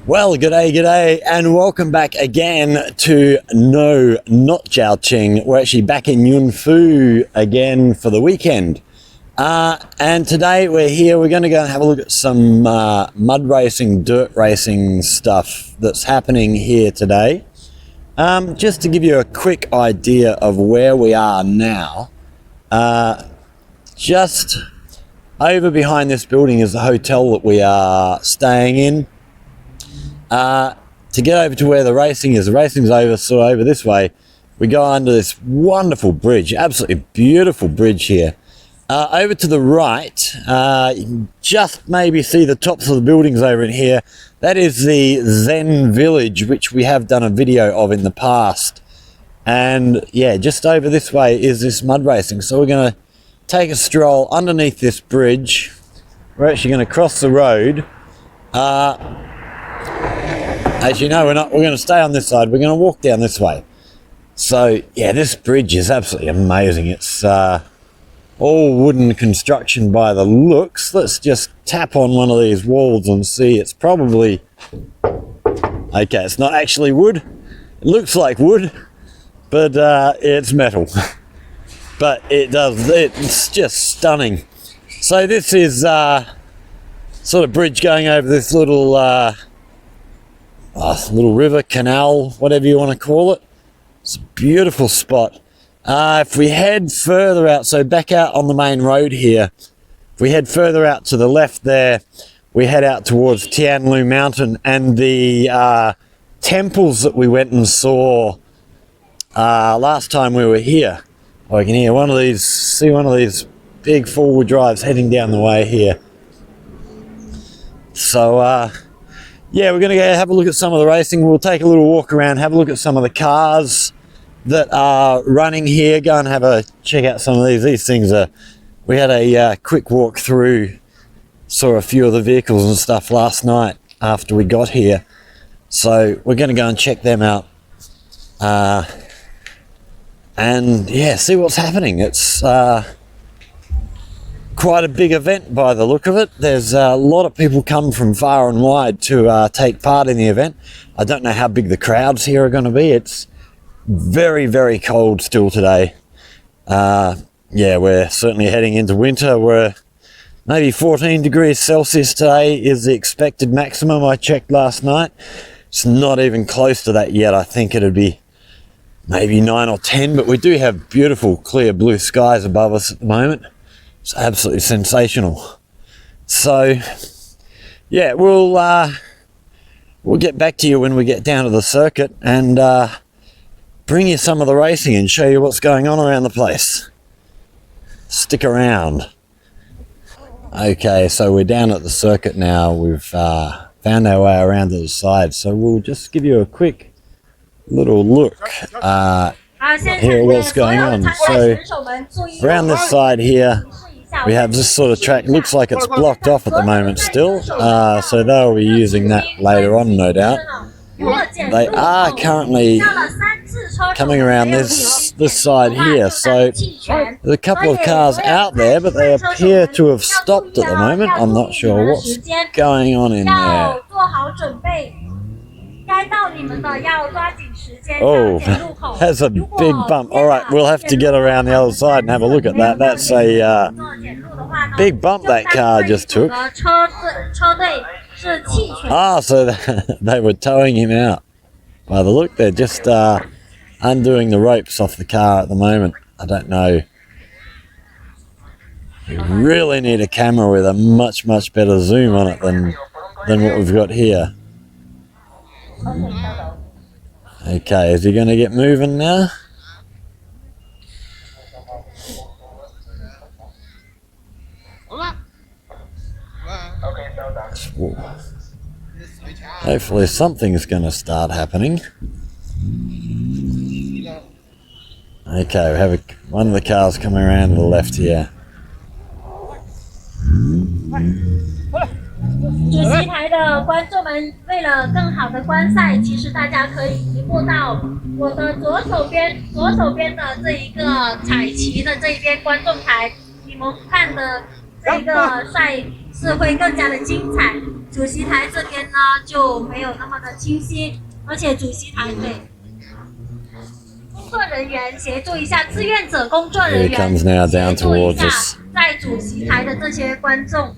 Well, g'day, and welcome back again to No Not Jiaoqing. We're actually back in YunFu again for the weekend. And today we're here, we're going to go and have a look at some mud racing, dirt racing stuff that's happening here today. Just to give you a quick idea of where we are now, just over behind this building is the hotel that we are staying in. To get over to where the racing is, the racing's over this way. We go under this wonderful bridge, absolutely beautiful bridge here. Over to the right, you can just maybe see the tops of the buildings over in here. That is the Zen Village, which we have done a video of in the past. And yeah, just over this way is this mud racing. So we're going to take a stroll underneath this bridge. We're actually going to cross the road. As you know, we're going to stay on this side. We're going to walk down this way. So yeah, this bridge is absolutely amazing. It's all wooden construction by the looks. Let's just tap on one of these walls and see. It's probably okay. It's not actually wood. It looks like wood, but it's metal. But it's just stunning. So this is sort of bridge going over this little river, canal, whatever you want to call it. It's a beautiful spot. If we head further out, so back out on the main road here, if we head further out to the left there, we head out towards Tianlu Mountain, and the temples that we went and saw last time we were here. I can hear one of these big four-wheel drives heading down the way here. So yeah, we're going to go have a look at some of the racing. We'll take a little walk around, have a look at some of the cars that are running here. Go and check out some of these. These things are, we had a quick walk through, saw a few of the vehicles and stuff last night after we got here. So we're going to go and check them out. And yeah, see what's happening. It's quite a big event by the look of it. There's a lot of people come from far and wide to take part in the event. I don't know how big the crowds here are going to be. It's very, very cold still today. Yeah, we're certainly heading into winter. We're maybe 14 degrees Celsius today is the expected maximum. I checked last night. It's not even close to that yet. I think it'd be maybe 9 or 10, but we do have beautiful clear blue skies above us at the moment. It's absolutely sensational. So yeah, we'll get back to you when we get down to the circuit and bring you some of the racing and show you what's going on around the place. Stick around. Okay, so we're down at the circuit now. We've found our way around to the side, so we'll just give you a quick little look here what's going on. So around this side here we have this sort of track. Looks like it's blocked off at the moment still, so they'll be using that later on, no doubt. They are currently coming around this side here, so there's a couple of cars out there, but they appear to have stopped at the moment. I'm not sure what's going on in there. Oh, that's a big bump. Alright, we'll have to get around the other side and have a look at that. That's a big bump that car just took. Ah, so they were towing him out. By the look, they're just undoing the ropes off the car at the moment. I don't know. We really need a camera with a much, much better zoom on it than what we've got here. Okay, is he going to get moving now? Hopefully something's going to start happening. Okay, we have one of the cars coming around to the left here. 主席台的观众们，为了更好的观赛，其实大家可以移步到我的左手边的这一个彩旗的这一边观众台。你们看的这个是会更加的精彩。主席台这边呢就没有那么的清晰，而且主席台对工作人员协助一下，志愿者工作人 Here 员 comes now 协 down 助一 towards 下 us. 在主席台的这些观众，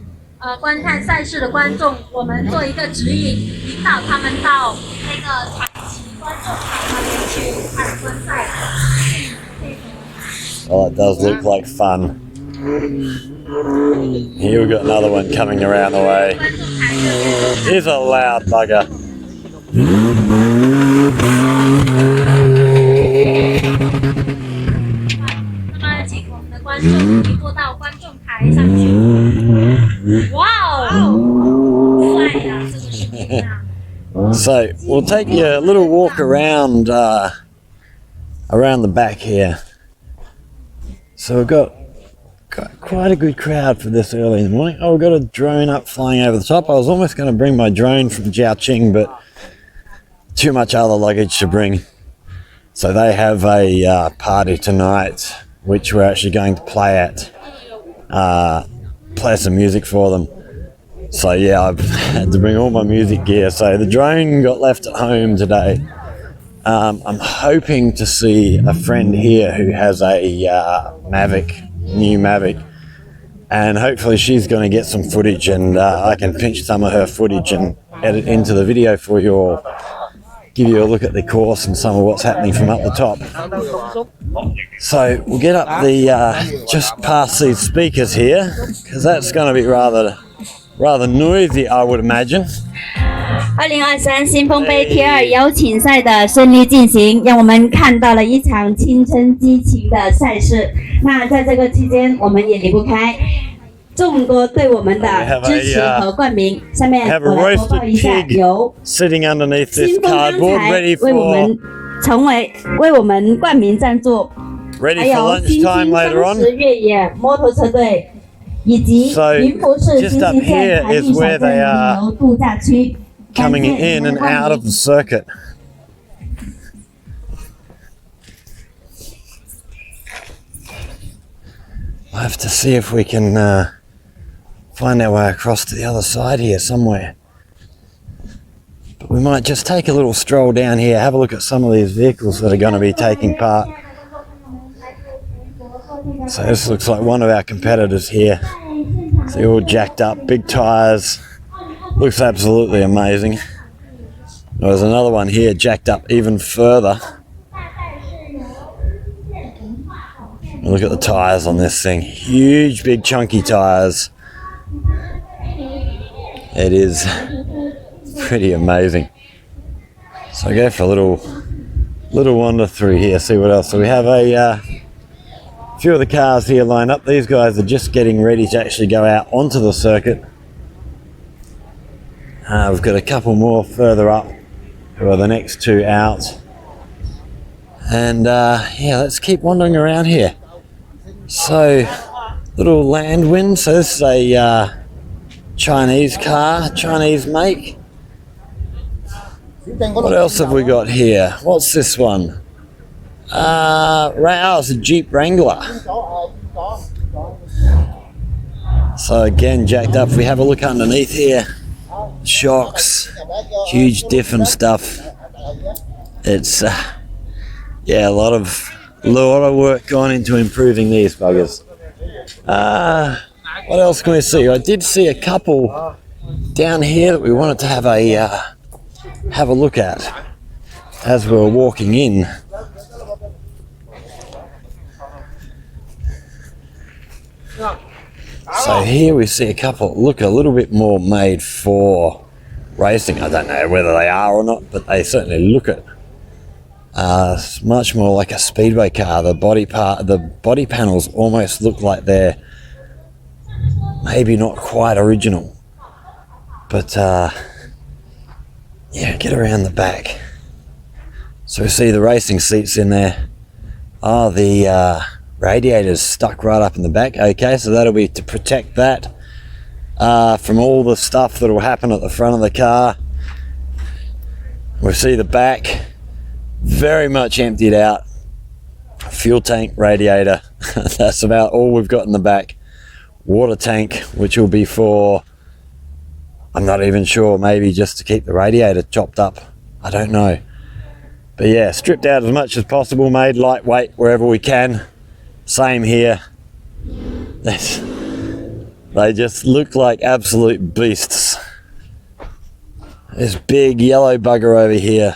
观看赛事的观众，我们做一个指引，引导他们到那个台旗观众台那边去看观赛。Well, it does look like fun. Here we've got another one coming around the way. 观众台这边 Here's a loud bugger. 那么请我们的观众移步到观众台上去。哇哦，帅呀，这个视频啊！ So we'll take you a little walk around around the back here. So we've got quite a good crowd for this early in the morning. Oh, we've got a drone up flying over the top. I was almost going to bring my drone from Jiaoqing, but too much other luggage to bring. So they have a party tonight, which we're actually going to play at. Play some music for them. So yeah, I've had to bring all my music gear. So the drone got left at home today. I'm hoping to see a friend here who has a new Mavic, and hopefully she's going to get some footage, and I can pinch some of her footage and edit into the video for you all. Give you a look at the course and some of what's happening from up the top. So we'll get up the just past these speakers here, because that's going to be rather noisy, I would imagine. 2023新丰杯 T2 邀请赛的顺利进行，让我们看到了一场青春激情的赛事。那在这个期间，我们也离不开众多对我们的支持和冠名。下面我来播报一下由 sitting underneath 新 this 丰钢 cardboard, 材 ready 为我们 for 为我们冠名赞助，还 ready 有 for 新兴 lunchtime 当 later on. 时越野摩托车队，以及 So, 云浮市 just 新 up 兴县 here 台 is 地小 where 镇 they 旅 are 游度假区。 coming in and out of the circuit. I have to see if we can find our way across to the other side here somewhere. But we might just take a little stroll down here, have a look at some of these vehicles that are going to be taking part. So this looks like one of our competitors here. They're all jacked up, big tyres. Looks absolutely amazing. There's another one here jacked up even further. Look at the tyres on this thing. Huge, big, chunky tyres. It is pretty amazing. So I go for a little wander through here, see what else. So we have a few of the cars here lined up. These guys are just getting ready to actually go out onto the circuit. We've got a couple more further up who are the next two out. And yeah, let's keep wandering around here. So, little Landwind. So this is a Chinese car, Chinese make. What else have we got here? What's this one? It's a Jeep Wrangler. So again, jacked up. If we have a look underneath here, shocks, huge diff and stuff. It's yeah, a lot of work gone into improving these buggers. What else can we see? I did see a couple down here that we wanted to have a look at as we were walking in. So here we see a couple look a little bit more made for racing. I don't know whether they are or not, but they certainly look it. It's much more like a speedway car. The body panels almost look like they're maybe not quite original, but yeah, get around the back. So we see the racing seats in there. Oh, the radiator's stuck right up in the back. Okay, so that'll be to protect that from all the stuff that will happen at the front of the car. We see the back very much emptied out. Fuel tank, radiator. That's about all we've got in the back. Water tank, which will be for I'm not even sure, maybe just to keep the radiator chopped up. I don't know. But yeah, stripped out as much as possible, made lightweight wherever we can. Same here. They just look like absolute beasts. This big yellow bugger over here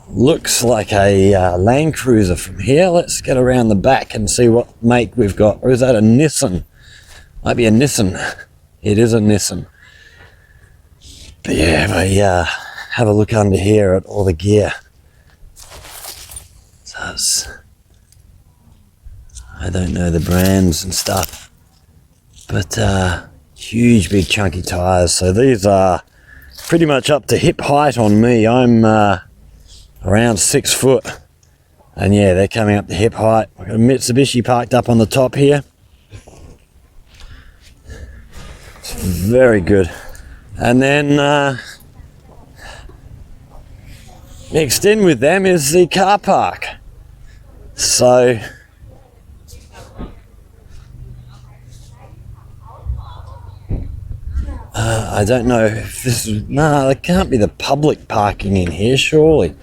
looks like a Land Cruiser from here. Let's get around the back and see what make we've got. Or is that a Nissan? Might be a Nissan. It is a Nissan. But yeah, have a look under here at all the gear. So I don't know the brands and stuff, but huge big chunky tires. So these are pretty much up to hip height on me. I'm around 6 foot, and yeah, they're coming up to hip height. We've got a Mitsubishi parked up on the top here. It's very good. And then mixed in with them is the car park. So I don't know if this is, no, there can't be the public parking in here, surely.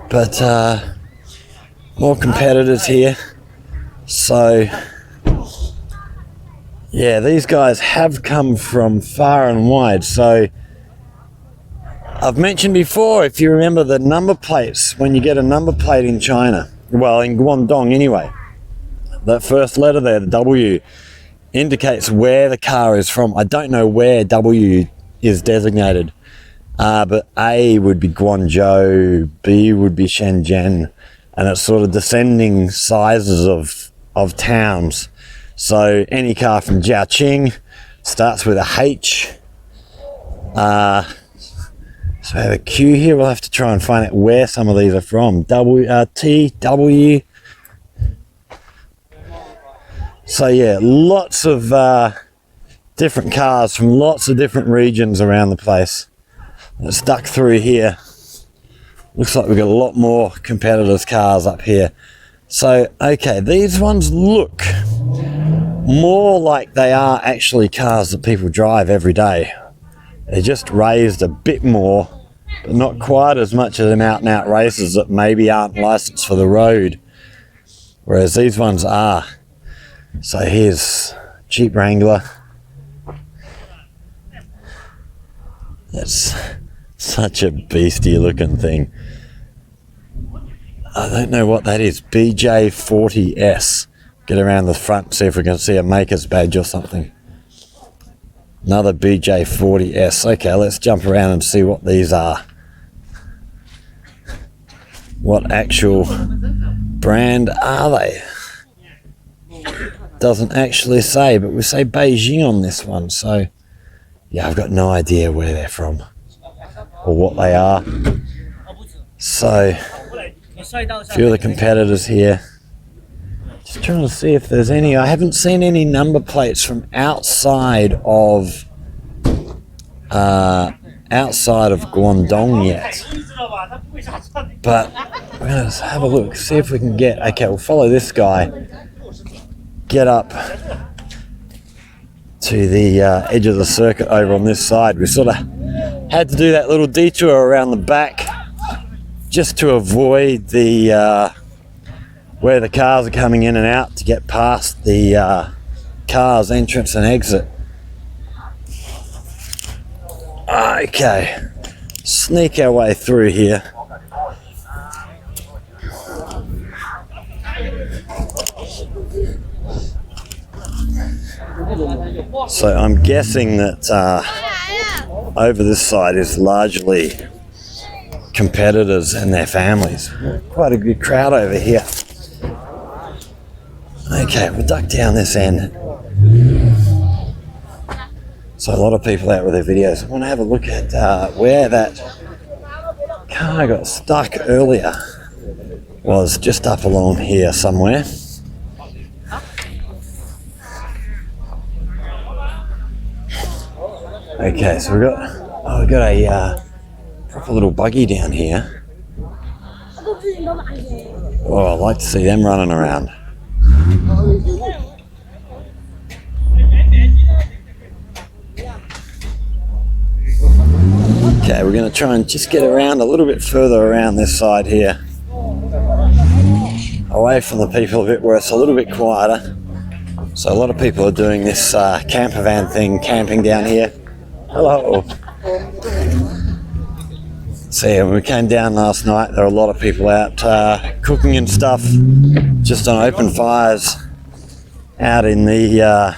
But more competitors here. So yeah, these guys have come from far and wide. So I've mentioned before, if you remember the number plates, when you get a number plate in China, well, in Guangdong anyway, that first letter there, the W, indicates where the car is from. I don't know where W is designated, but A would be Guangzhou, B would be Shenzhen, and it's sort of descending sizes of towns. So any car from Jiaqing starts with a H. So I have a Q here. We'll have to try and find out where some of these are from. T, W. So yeah, lots of different cars from lots of different regions around the place. Let's duck through here. Looks like we've got a lot more competitors' cars up here. So, okay, these ones look more like they are actually cars that people drive every day. They're just raised a bit more, but not quite as much as them out-and-out racers that maybe aren't licensed for the road, whereas these ones are. So here's Jeep Wrangler. That's such a beastie looking thing. I don't know what that is. BJ40S. Get around the front, see if we can see a maker's badge or something. Another BJ40S. Okay, let's jump around and see what these are. What actual brand are they? Doesn't actually say, but we say Beijing on this one. So, yeah, I've got no idea where they're from or what they are. So, a few of the competitors here. Just trying to see if there's any. I haven't seen any number plates from outside of Guangdong yet. But we're going to have a look, see if we can get. Okay, we'll follow this guy. Get up to the edge of the circuit over on this side. We sort of had to do that little detour around the back just to avoid the where the cars are coming in and out to get past the cars entrance and exit. Okay, sneak our way through here. So I'm guessing that over this side is largely competitors and their families. Quite a good crowd over here. Okay, we'll duck down this end. So a lot of people out with their videos. I want to have a look at where that car got stuck earlier. Was just up along here somewhere. Okay, so we've got a proper little buggy down here. Oh, I like to see them running around. Okay, we're going to try and just get around a little bit further around this side here. Away from the people a bit where it's a little bit quieter. So a lot of people are doing this camper van thing, camping down here. Hello. So yeah, when we came down last night, there were a lot of people out cooking and stuff, just on open fires out in the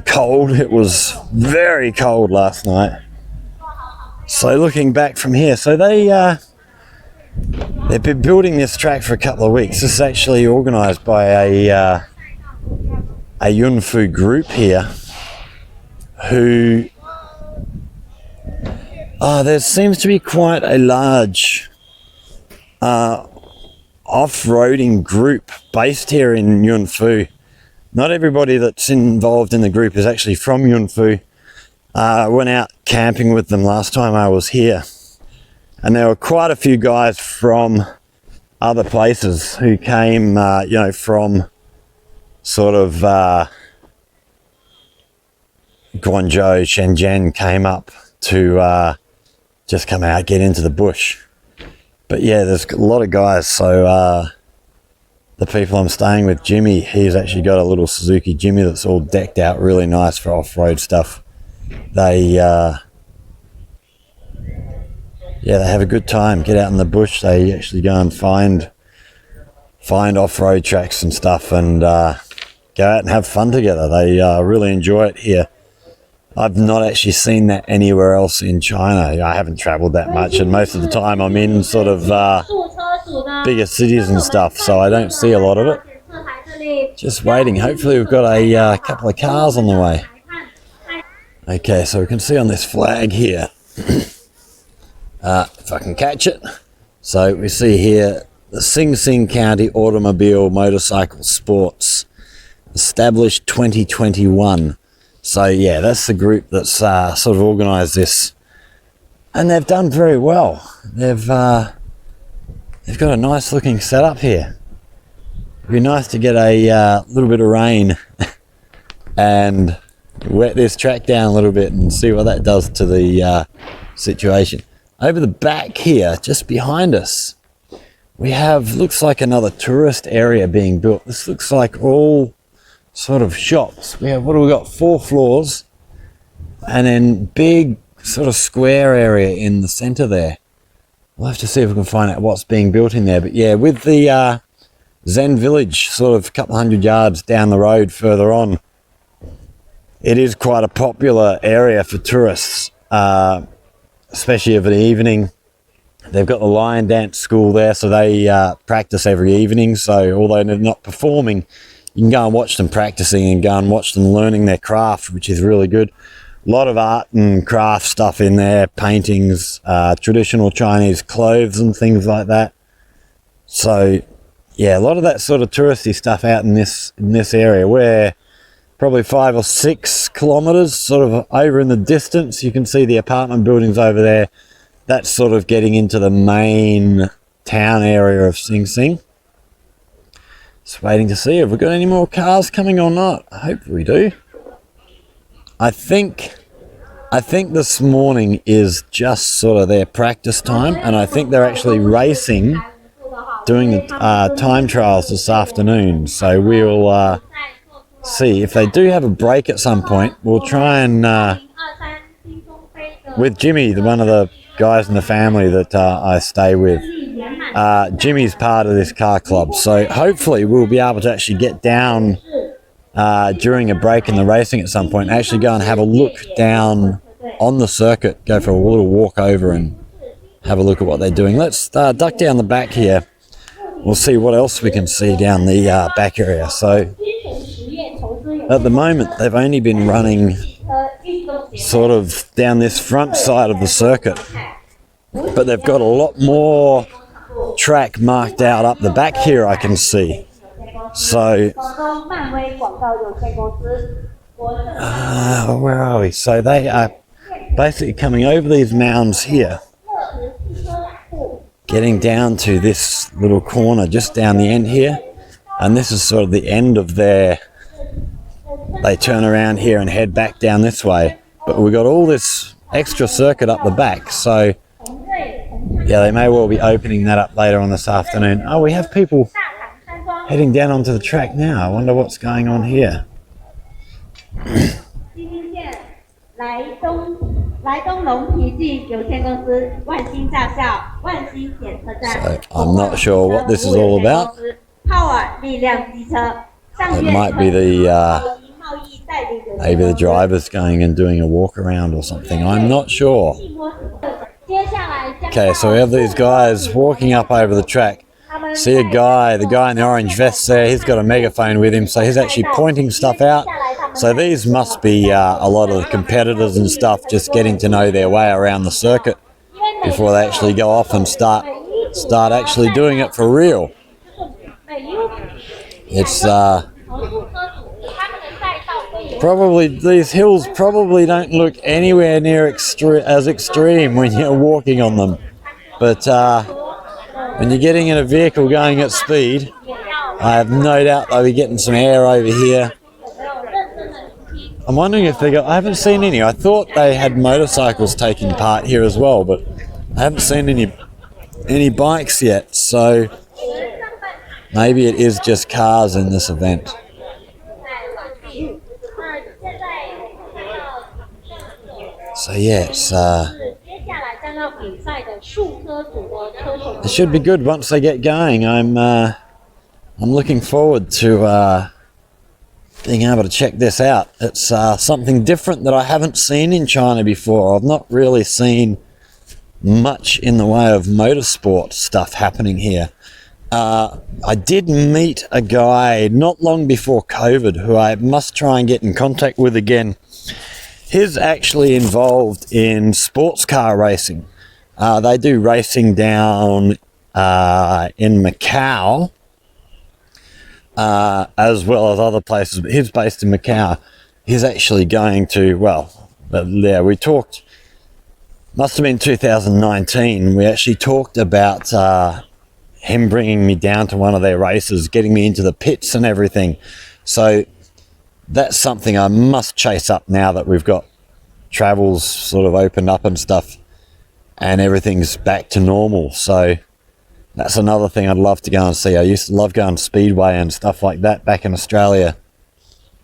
cold. It was very cold last night. So looking back from here, so they've been building this track for a couple of weeks. This is actually organised by a YunFu group here who there seems to be quite a large off-roading group based here in YunFu. Not everybody that's involved in the group is actually from YunFu. I went out camping with them last time I was here, and there were quite a few guys from other places who came, from sort of Guangzhou, Shenzhen, came up to just come out, get into the bush. But yeah, there's a lot of guys. So the people I'm staying with, Jimmy, he's actually got a little Suzuki Jimmy that's all decked out really nice for off-road stuff. They have a good time, get out in the bush. They actually go and find off-road tracks and stuff, and go out and have fun together. They really enjoy it here. I've not actually seen that anywhere else in China. I haven't traveled that much, and most of the time I'm in sort of bigger cities and stuff, so I don't see a lot of it. Just waiting. Hopefully we've got a couple of cars on the way. Okay, so we can see on this flag here, if I can catch it. So we see here the Sing Sing County Automobile Motorcycle Sports, established 2021. So yeah, that's the group that's sort of organised this, and they've done very well. They've got a nice looking setup here. It'd be nice to get a little bit of rain and wet this track down a little bit and see what that does to the situation. Over the back here, just behind us, we have, looks like another tourist area being built. This looks like all sort of shops. We have, what do we got, 4 floors, and then big sort of square area in the center there. We'll have to see if we can find out what's being built in there. But yeah, with the Zen Village sort of a couple hundred yards down the road further on, it is quite a popular area for tourists, especially of an evening. They've got the lion dance school there, so they practice every evening. So although they're not performing, you can go and watch them practicing and go and watch them learning their craft, which is really good. A lot of art and craft stuff in there, paintings, traditional Chinese clothes and things like that. So yeah, a lot of that sort of touristy stuff out in this area. We're probably 5 or 6 kilometers sort of over in the distance. You can see the apartment buildings over there. That's sort of getting into the main town area of Sing Sing. Just waiting to see if we've got any more cars coming or not. I hope we do. I think this morning is just sort of their practice time, and I think they're actually racing, doing the time trials this afternoon. So we'll see if they do have a break at some point. We'll try and with Jimmy, one of the guys in the family that I stay with. Jimmy's part of this car club, so hopefully we'll be able to actually get down during a break in the racing at some point, actually go and have a look down on the circuit, go for a little walk over and have a look at what they're doing. Let's duck down the back here. We'll see what else we can see down the back area. So at the moment they've only been running sort of down this front side of the circuit, but they've got a lot more track marked out up the back here, I can see. So where are we? So they are basically coming over these mounds here, getting down to this little corner just down the end here, and this is sort of the end of their, they turn around here and head back down this way, but we've got all this extra circuit up the back, so yeah, they may well be opening that up later on this afternoon. Oh, we have people heading down onto the track now. I wonder what's going on here. So I'm not sure what this is all about. It might be the maybe the driver's going and doing a walk around or something. I'm not sure. Okay, so we have these guys walking up over the track. See the guy in the orange vest there, he's got a megaphone with him, so he's actually pointing stuff out. So these must be a lot of the competitors and stuff just getting to know their way around the circuit before they actually go off and start actually doing it for real. It's probably, these hills probably don't look anywhere near as extreme when you're walking on them, but when you're getting in a vehicle going at speed, I have no doubt they'll be getting some air over here. I'm wondering if I haven't seen any. I thought they had motorcycles taking part here as well, but I haven't seen any bikes yet, so maybe it is just cars in this event. So yeah, it should be good once they get going. I'm looking forward to being able to check this out. It's something different that I haven't seen in China before. I've not really seen much in the way of motorsport stuff happening here. I did meet a guy not long before COVID who I must try and get in contact with again. He's actually involved in sports car racing. They do racing down in Macau, as well as other places, but he's based in Macau. He's actually going to, we talked, must have been 2019, we actually talked about him bringing me down to one of their races, getting me into the pits and everything. So that's something I must chase up now that we've got travels sort of opened up and stuff and everything's back to normal. So that's another thing I'd love to go and see. I used to love going speedway and stuff like that back in Australia,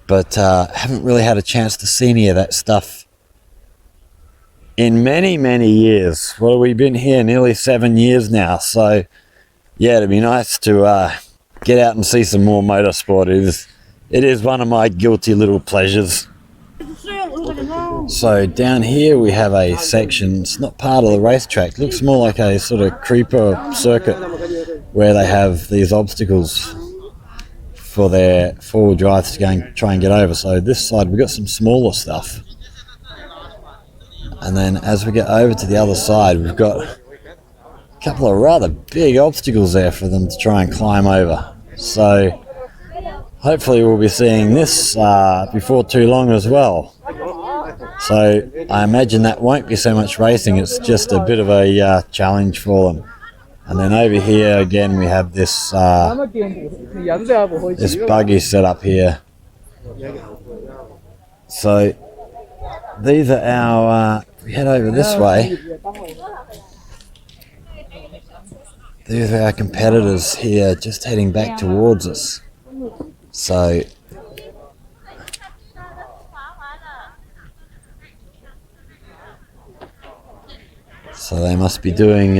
but haven't really had a chance to see any of that stuff in many, many years. Well, we've been here nearly 7 years now, so yeah, it'd be nice to get out and see some more motorsport. It is one of my guilty little pleasures. So down here we have a section, it's not part of the racetrack, it looks more like a sort of creeper circuit where they have these obstacles for their four-wheel drives to go and try and get over. So this side we've got some smaller stuff, and then as we get over to the other side we've got a couple of rather big obstacles there for them to try and climb over. So hopefully we'll be seeing this before too long as well. So I imagine that won't be so much racing, it's just a bit of a challenge for them. And then over here again we have this this buggy set up here. So these are our, we head over this way, these are our competitors here just heading back towards us. So they must be doing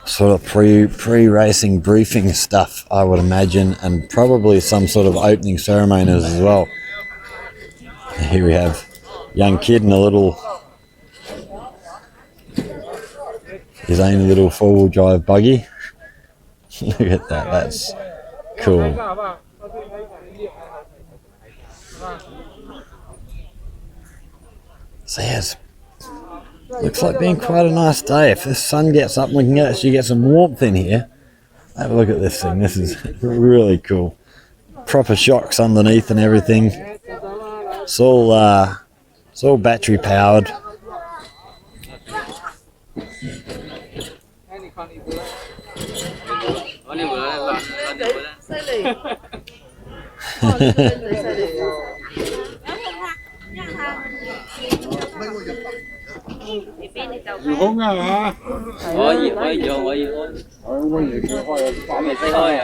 sort of pre-racing briefing stuff, I would imagine, and probably some sort of opening ceremonies as well. Here we have a young kid in his own little four-wheel drive buggy. Look at that, that's cool. So yes, looks like being quite a nice day. If the sun gets up and we can actually get some warmth in here. Have a look at this thing, this is really cool. Proper shocks underneath and everything. It's all battery powered.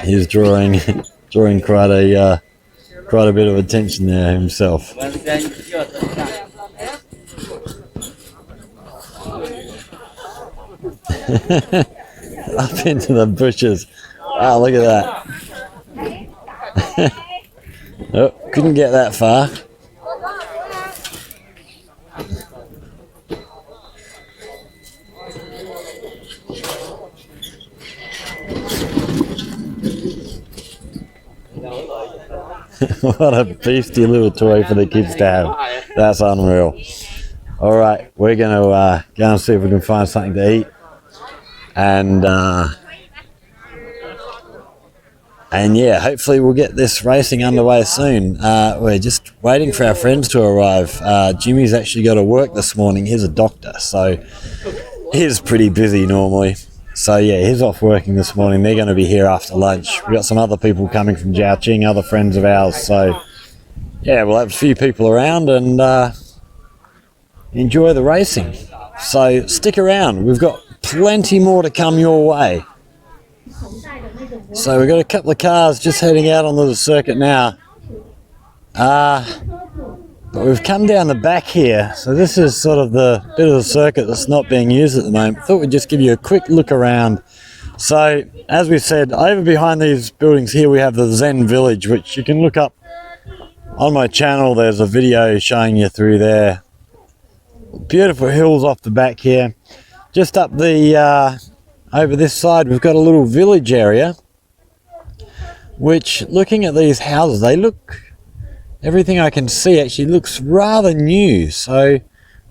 He's drawing quite a bit of attention there himself. Up into the bushes. Wow, look at that. Oh, couldn't get that far. What a beastly little toy for the kids to have. That's unreal. All right, we're going to go and see if we can find something to eat. And yeah, hopefully we'll get this racing underway soon. We're just waiting for our friends to arrive. Jimmy's actually got to work this morning. He's a doctor, so he's pretty busy normally. So yeah, he's off working this morning. They're going to be here after lunch. We've got some other people coming from Jiaoqing, other friends of ours. So yeah, we'll have a few people around and enjoy the racing. So stick around. We've got plenty more to come your way. So we've got a couple of cars just heading out onto the circuit now. But we've come down the back here, so this is sort of the bit of the circuit that's not being used at the moment. Thought we'd just give you a quick look around. So, as we said, over behind these buildings here we have the Zen Village, which you can look up on my channel. There's a video showing you through there. Beautiful hills off the back here. Just up the over this side we've got a little village area, which, looking at these houses, they look... Everything I can see actually looks rather new, so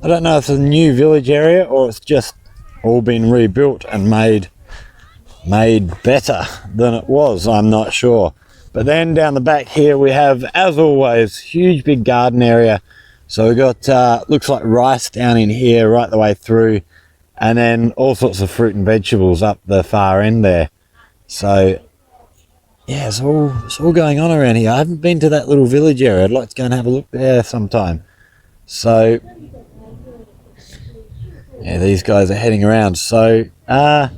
I don't know if it's a new village area or it's just all been rebuilt and made better than it was. I'm not sure. But then down the back here we have, as always, huge big garden area. So we've got looks like rice down in here right the way through, and then all sorts of fruit and vegetables up the far end there. So yeah, it's all going on around here. I haven't been to that little village area. I'd like to go and have a look there sometime. So yeah, these guys are heading around. So we're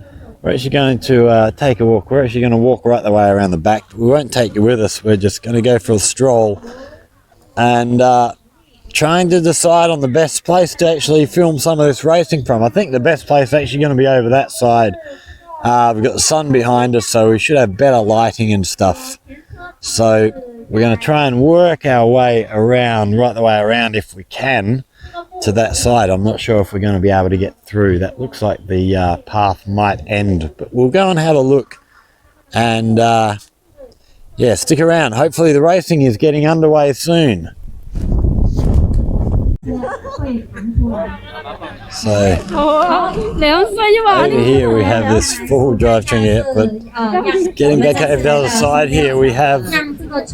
actually going to take a walk. We're actually going to walk right the way around the back. We won't take you with us. We're just going to go for a stroll and trying to decide on the best place to actually film some of this racing from. I think the best place is actually going to be over that side. We've got the sun behind us, so we should have better lighting and stuff. So we're going to try and work our way around, right the way around if we can, to that side. I'm not sure if we're going to be able to get through. That looks like the path might end, but we'll go and have a look. And yeah, stick around. Hopefully the racing is getting underway soon. So over here we have this full drivetrain here, but getting back over the other side here we have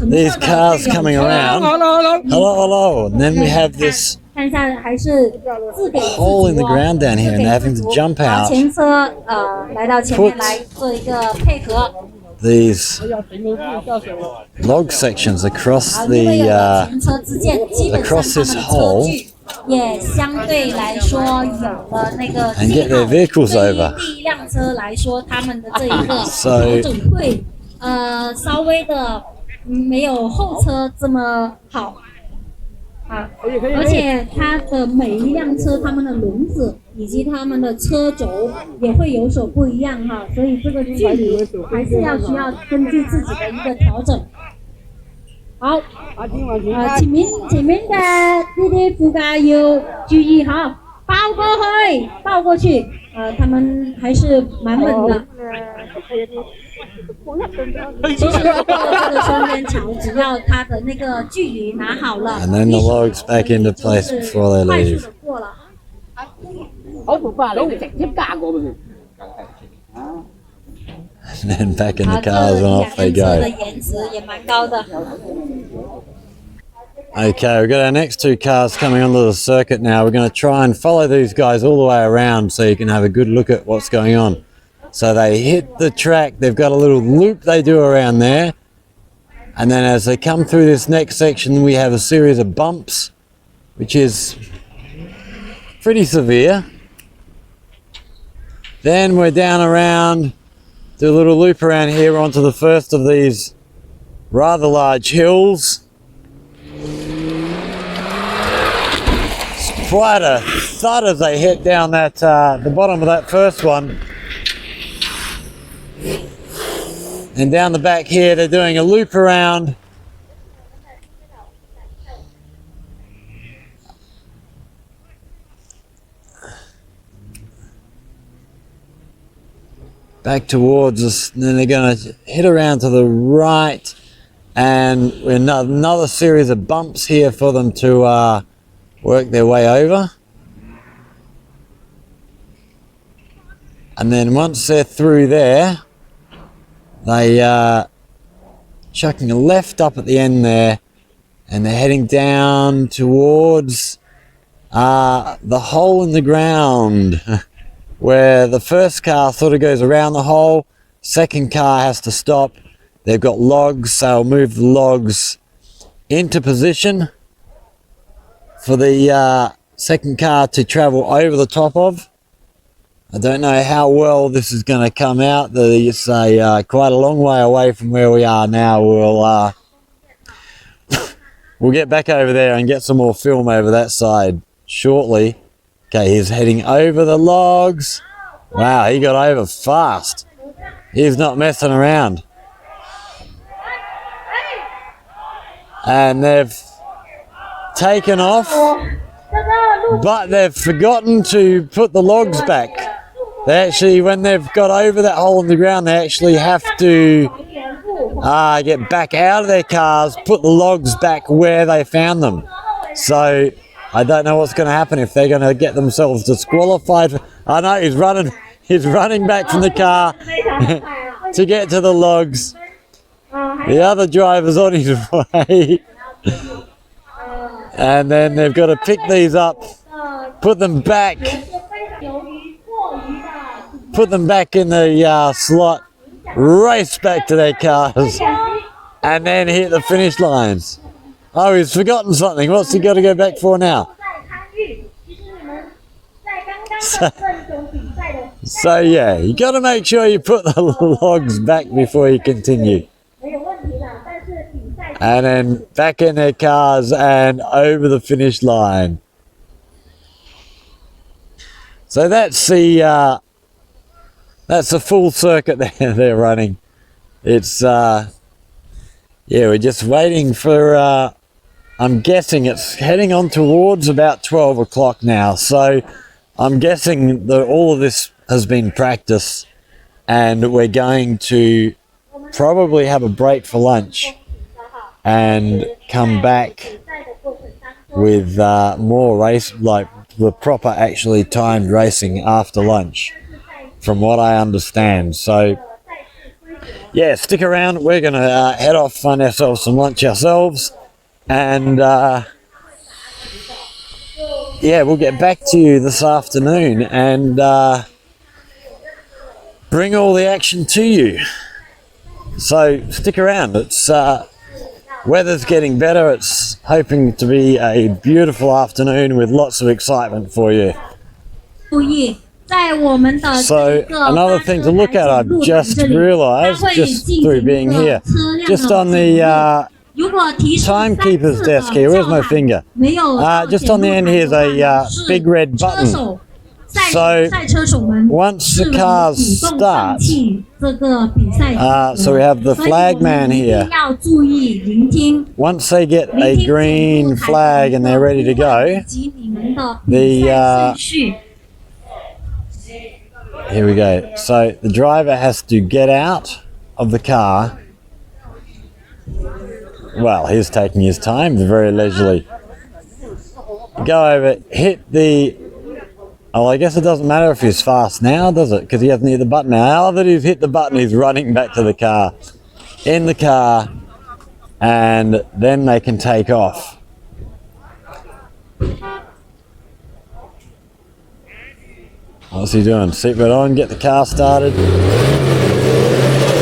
these cars coming around. Hello, and then we have this hole in the ground down here and they're having to jump out, put these log sections across this hole and get their vehicles over. So而且它的每一辆车，它们的轮子以及它们的车轴也会有所不一样哈，所以这个距离还是需要根据自己的一个调整。好，前面的弟弟副驾要注意哈，抱过去，他们还是蛮稳的。其实过了这个双边桥，只要它的那个距离拿好了 ，and then the logs back into place before they 快速 leave. 的过了。And then back in the cars and off they 车的 go. 颜值也蛮高的。 Okay, we've got our next two cars coming onto the circuit now. We're going to try and follow these guys all the way around so you can have a good look at what's going on. So they hit the track, they've got a little loop they do around there. And then as they come through this next section, we have a series of bumps which is pretty severe. Then we're down around, do a little loop around here onto the first of these rather large hills. It's quite a thud as they hit down that the bottom of that first one. And down the back here, they're doing a loop around. Back towards us, and then they're going to hit around to the right, and another series of bumps here for them to work their way over. And then once they're through there, they chucking a left up at the end there, and they're heading down towards the hole in the ground where the first car sort of goes around the hole, second car has to stop. They've got logs, so I'll move the logs into position for the second car to travel over the top of. I don't know how well this is going to come out. It's quite a long way away from where we are now. We'll get back over there and get some more film over that side shortly. Okay, he's heading over the logs. Wow, he got over fast. He's not messing around. And they've taken off, but they've forgotten to put the logs back. They actually, when they've got over that hole in the ground, they actually have to get back out of their cars, put the logs back where they found them. So I don't know what's going to happen if they're going to get themselves disqualified. I know he's running back from the car to get to the logs. The other driver's on his way. And then they've got to pick these up, put them back in the slot, race back to their cars, and then hit the finish lines. Oh, he's forgotten something. What's he got to go back for now? So yeah, you got to make sure you put the logs back before you continue. And then back in their cars and over the finish line. So that's the full circuit they're running. It's yeah, we're just waiting for I'm guessing it's heading on towards about 12 o'clock now. So I'm guessing that all of this has been practice, and we're going to probably have a break for lunch and come back with more race, like the proper actually timed racing after lunch, from what I understand. So yeah, stick around. We're going to head off, find ourselves some lunch ourselves, and yeah, we'll get back to you this afternoon and bring all the action to you. So stick around. It's weather's getting better. It's hoping to be a beautiful afternoon with lots of excitement for you. So another thing to look at, I've just realised, just through being here, just on the timekeeper's desk here, where's my finger? Just on the end here's a big red button. So once the cars start, so we have the flag man here. Once they get a green flag and they're ready to go, here we go. So the driver has to get out of the car. Well, he's taking his time, very leisurely. Go over, hit the... Oh, I guess it doesn't matter if he's fast now, does it? Because he hasn't hit the button. Now that he's hit the button, he's running back to the car. In the car, and then they can take off. What's he doing? Seatbelt on, get the car started.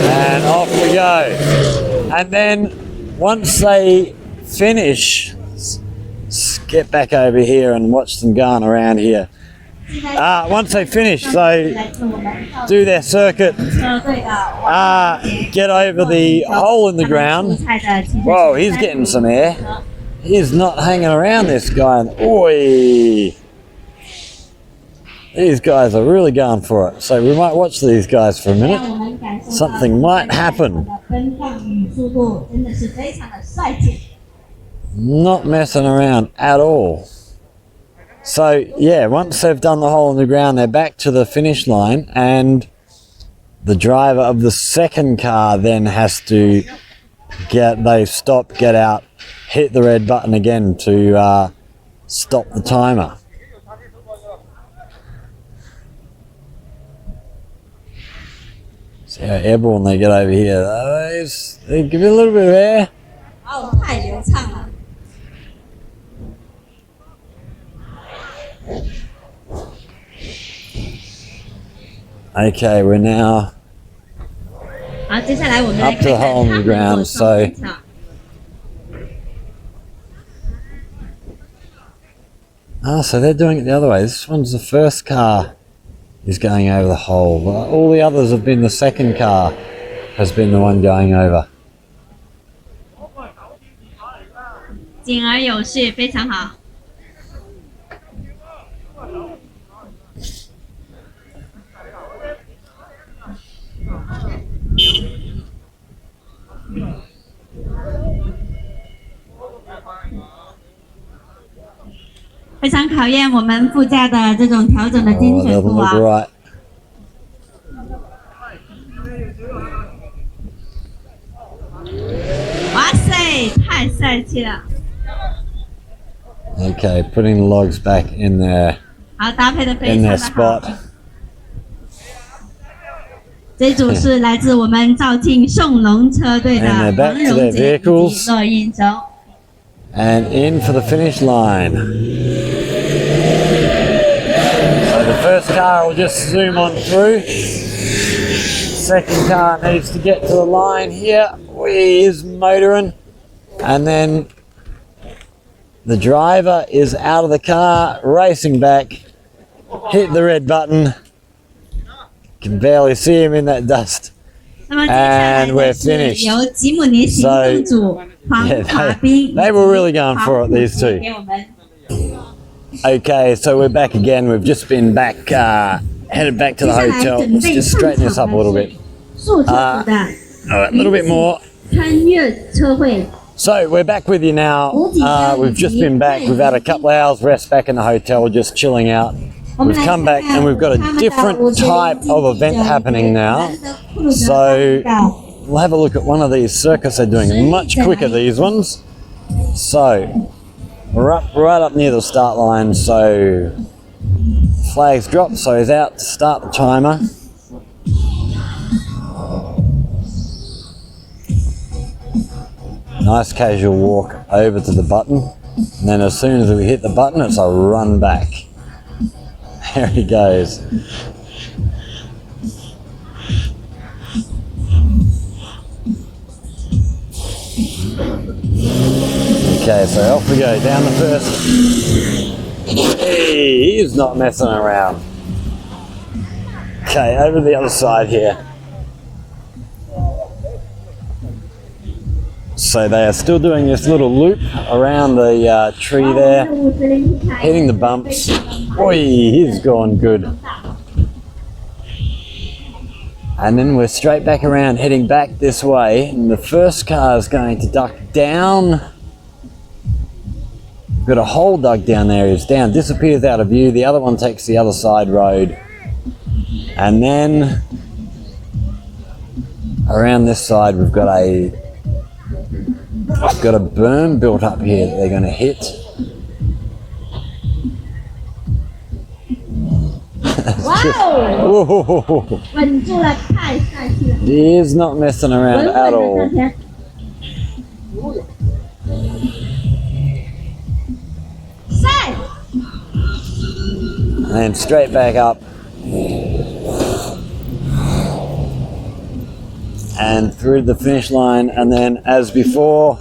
And off we go. And then once they finish get back over here and watch them going around here. Once they finish, so do their circuit, get over the hole in the ground. Whoa, he's getting some air. He's not hanging around, this guy. Oi! These guys are really going for it. So we might watch these guys for a minute. Something might happen. Not messing around at all. So yeah, once they've done the hole in the ground, they're back to the finish line, and the driver of the second car then has to stop, get out, hit the red button again to stop the timer. See how airborne they get over here. They give it a little bit of air. Okay, we're now up to the hole in the ground, so so they're doing it the other way. This one's the first car is going over the hole. All the others have been the second car has been the one going over. 井而有序，非常好。非常考验我们副驾的这种调整的精准度啊！ 哇塞，太帅气了！ Okay, putting the logs back in their 好，搭配的非 in 常 their 的好。 spot. 这组是来自我们肇庆送龙车队的 And they're back 王 to 荣 their 姐以 vehicles. 及骆运洲。 And in for the finish line. So the first car will just zoom on through. Second car needs to get to the line here. He's motoring. And then the driver is out of the car, racing back, hit the red button. Can barely see him in that dust. 那么接下来 And we're 的是 finished. 由吉姆尼行动组黄 Yeah, 华斌 they were really going for it, these two. 给我们 Okay, so we're back again. We've just been back, headed back to the 接下来 hotel. 准 Let's 备 just 上 straighten this 场 up a little 的 bit. 是速车组的 All right, a little bit more. 穿越车会。 So we're back with you now. We've just been back. We've had a couple of hours rest back in the hotel, just chilling out. We've come back and we've got a different type of event happening now. So we'll have a look at one of these circuits they're doing. Much quicker, these ones. So we're right up near the start line. So flags drop. So he's out to start the timer. Nice casual walk over to the button. And then as soon as we hit the button, it's a run back. There he goes. Okay, so off we go, down the first. Hey, he's not messing around. Okay, over to the other side here. So they are still doing this little loop around the tree there, hitting the bumps. Oi, he's gone good. And then we're straight back around, heading back this way. And the first car is going to duck down. We've got a hole dug down there. It's down, disappears out of view. The other one takes the other side road. And then around this side, we've got a berm built up here that they're going to hit. Wow! 稳住了，太帅气了。 He is not messing around 稳 at 稳 all. 的上天。帅！ And then straight back up. And through the finish line, and then as before,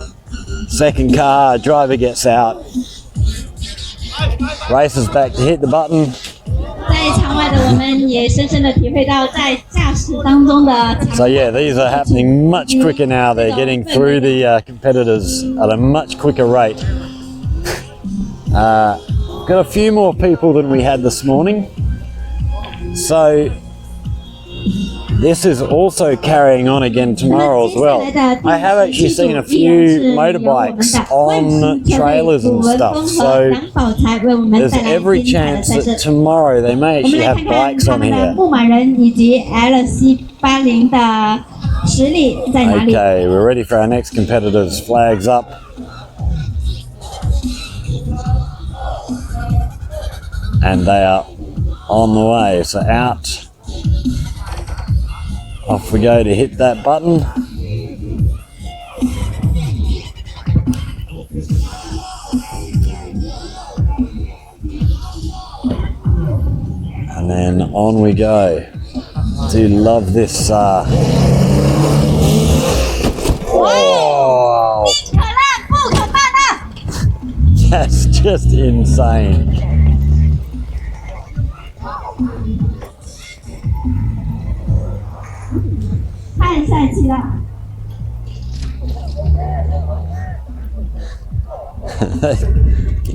second car, driver gets out, races back to hit the button. 在场外的我们也深深的体会到在驾驶当中的。So yeah, these are happening much quicker now. They're getting through the competitors at a much quicker rate. Got a few more people than we had this morning. So this is also carrying on again tomorrow as well. I have actually seen a few motorbikes on trailers and stuff, so there's every chance that tomorrow they may actually have bikes on here. 牧马人以及 LC80 的实力在哪里 Okay, we're ready for our next competitors. Flags up. And they are on the way, so out. Off we go to hit that button. And then on we go. Do love this. Oh, that's just insane. 太帅气了！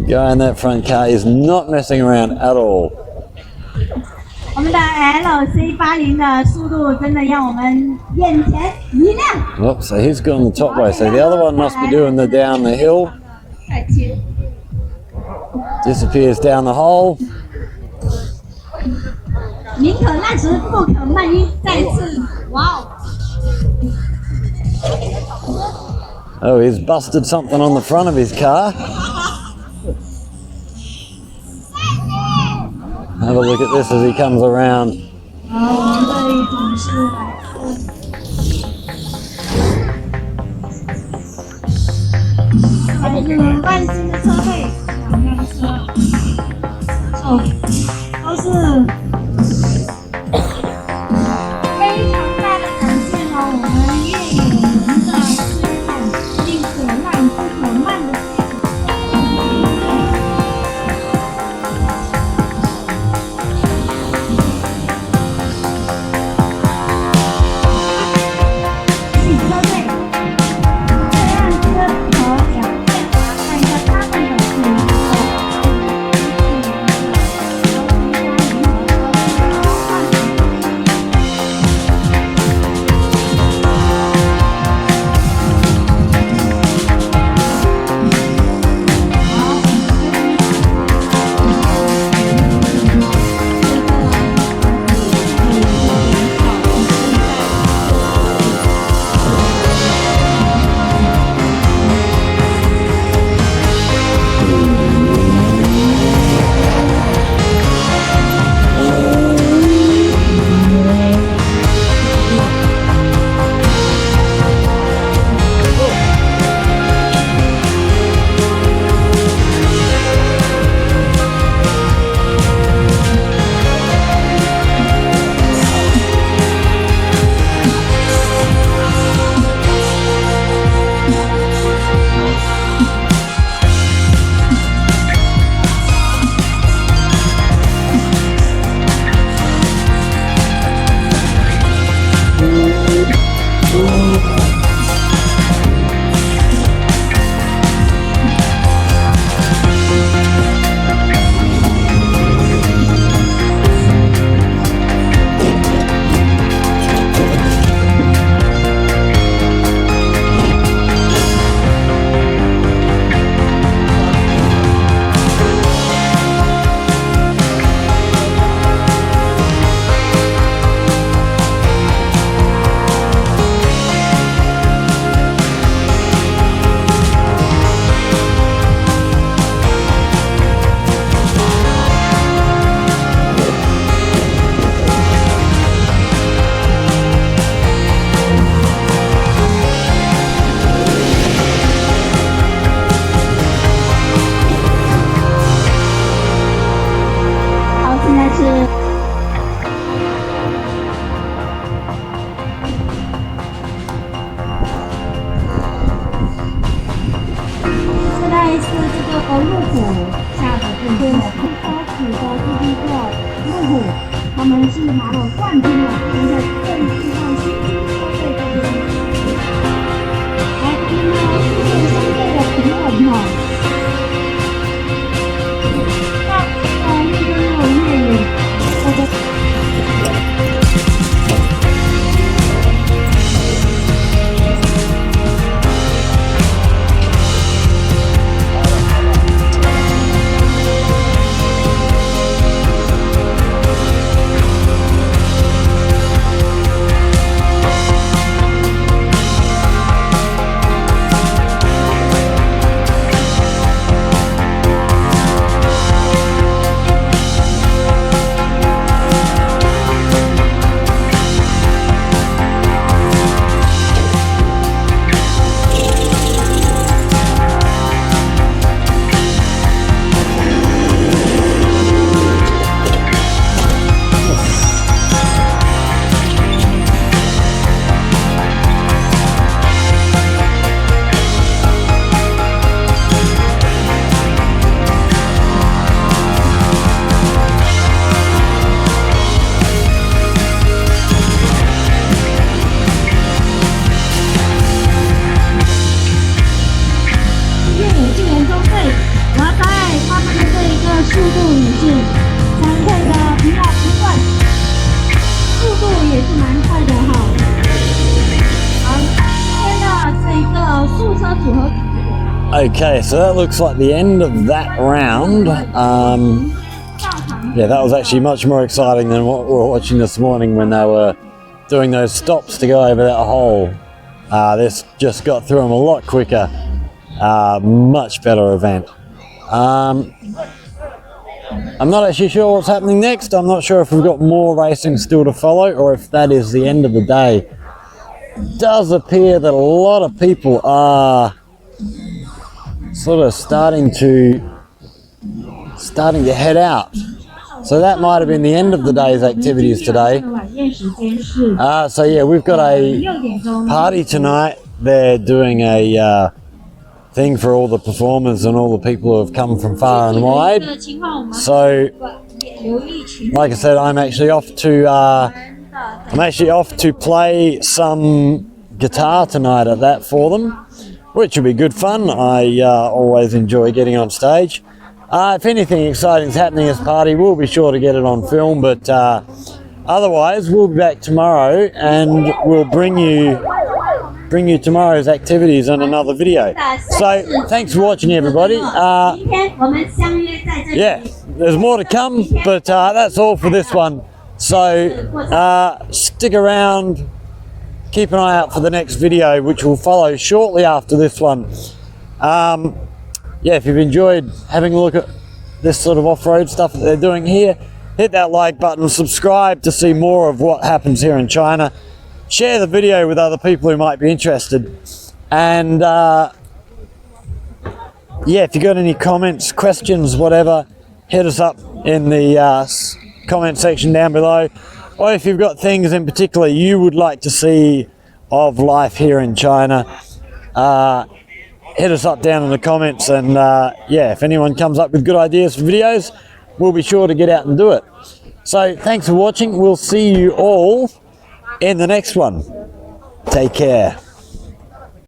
Guy in that front car is not messing around at all. 我们的 LC80 的速度真的让我们眼前一亮。 Oh, so he's gone the top way. So the other one must be doing the down the hill. 帅气！ Disappears down the hole. 宁可烂时不可慢音，再次哇哦！ Oh, he's busted something on the front of his car. Have a look at this as he comes around. 我们这一组是来自万兴的车队，两辆车，都是非常大的展现了我们越野人的这种宁可浪不可慢的精神。汽车队，这辆车和表现，看一下他们的不一样。 入口下的证书。开始的这一个路虎，他们是拿了冠军了，现在正式到新兴车队这边。来这边呢，是相对的平稳哈。那越没有越远，大家。Okay, so that looks like the end of that round. Yeah, that was actually much more exciting than what we were watching this morning when they were doing those stops to go over that hole. This just got through them a lot quicker. Much better event. I'm not actually sure what's happening next. I'm not sure if we've got more racing still to follow or if that is the end of the day. It does appear that a lot of people are sort of starting to head out. So that might have been the end of the day's activities today. So yeah, we've got a party tonight. They're doing a thing for all the performers and all the people who have come from far and wide. So, like I said, I'm actually off to play some guitar tonight at that for them, which will be good fun. I always enjoy getting on stage. If anything exciting is happening at this party, we'll be sure to get it on film, but otherwise we'll be back tomorrow and we'll bring you tomorrow's activities in another video. So thanks for watching, everybody. Yeah, there's more to come, but that's all for this one. So stick around, keep an eye out for the next video, which will follow shortly after this one. Yeah, if you've enjoyed having a look at this sort of off-road stuff that they're doing here, hit that like button, subscribe to see more of what happens here in China, share the video with other people who might be interested, and yeah, if you got any comments, questions, whatever, hit us up in the comment section down below, or if you've got things in particular you would like to see of life here in China, hit us up down in the comments, and yeah, if anyone comes up with good ideas for videos, we'll be sure to get out and do it. So thanks for watching. We'll see you all in the next one. Take care.